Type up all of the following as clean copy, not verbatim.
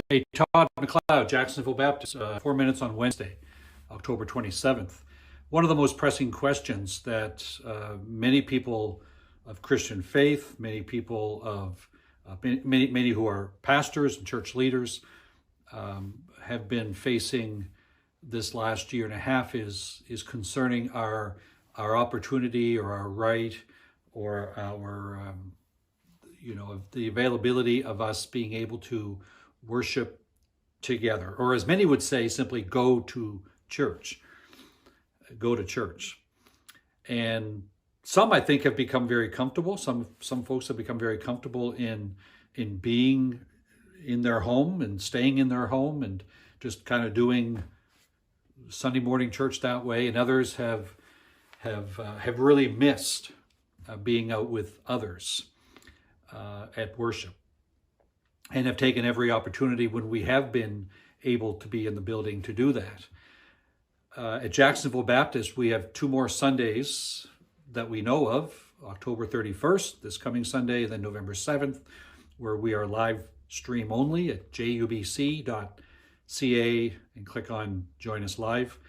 Hey, Todd McLeod, Jacksonville Baptist, 4 minutes on Wednesday, October 27th. One of the most pressing questions that many people of Christian faith, many people of many who are pastors and church leaders have been facing this last year and a half is concerning our opportunity or our right or our the availability of us being able to worship together, or as many would say, simply go to church. Go to church. And some, I think, have become very comfortable. Some folks have become very comfortable in being in their home and staying in their home and just kind of doing Sunday morning church that way. And others have really missed being out with others at worship, and have taken every opportunity when we have been able to be in the building to do that. At Jacksonville Baptist, we have 2 more Sundays that we know of, October 31st, this coming Sunday, and then November 7th, where we are live stream only at jubc.ca and click on Join Us Live.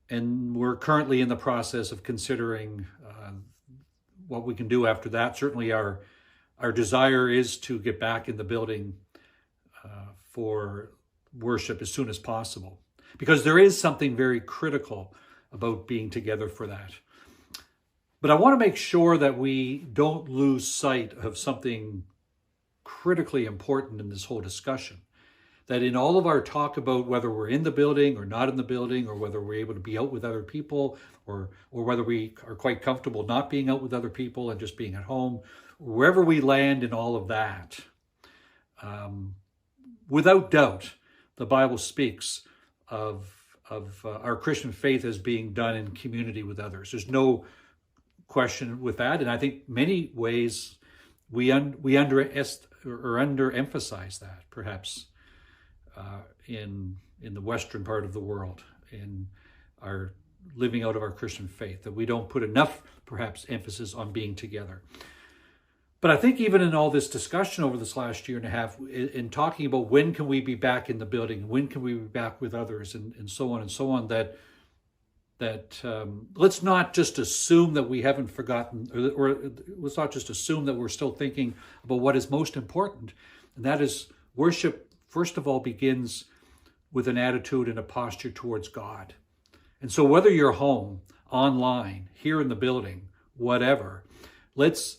And we're currently in the process of considering what we can do after that. Certainly our desire is to get back in the building for worship as soon as possible, because there is something very critical about being together for that. But I want to make sure that we don't lose sight of something critically important in this whole discussion. That in all of our talk about whether we're in the building or not in the building, or whether we're able to be out with other people, or whether we are quite comfortable not being out with other people and just being at home, wherever we land in all of that, without doubt, the Bible speaks of our Christian faith as being done in community with others. There's no question with that, and I think many ways we underemphasize that, perhaps in the Western part of the world, in our living out of our Christian faith, that we don't put enough, perhaps, emphasis on being together. But I think even in all this discussion over this last year and a half, in talking about when can we be back in the building, when can we be back with others, and so on, that let's not just assume that we haven't forgotten, or let's not just assume that we're still thinking about what is most important, and that is worship. First of all, begins with an attitude and a posture towards God. And so whether you're home, online, here in the building, whatever, let's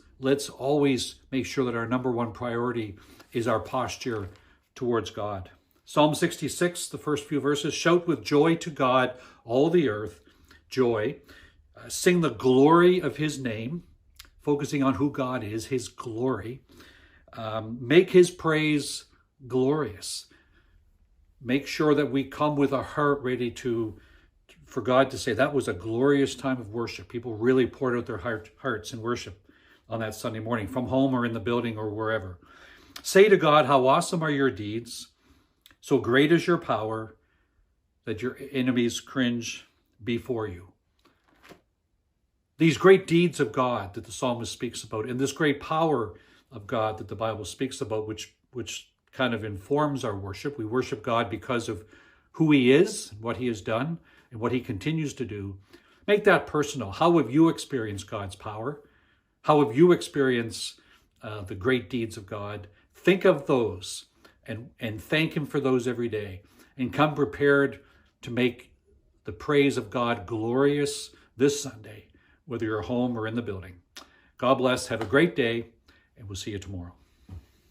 always make sure that our number one priority is our posture towards God. Psalm 66, the first few verses: shout with joy to God, all the earth, joy. Sing the glory of his name, focusing on who God is, his glory. Make his praise glorious. Make sure that we come with a heart ready for God to say that was a glorious time of worship. People really poured out their hearts in worship on that Sunday morning, from home or in the building or wherever. Say to God, how awesome are your deeds. So great is your power that your enemies cringe before you. These great deeds of God that the psalmist speaks about, and this great power of God that the Bible speaks about, which kind of informs our worship. We worship God because of who he is, what he has done, and what he continues to do. Make that personal. How have you experienced God's power? How have you experienced the great deeds of God? Think of those and thank him for those every day. And come prepared to make the praise of God glorious this Sunday, whether you're home or in the building. God bless. Have a great day, and we'll see you tomorrow.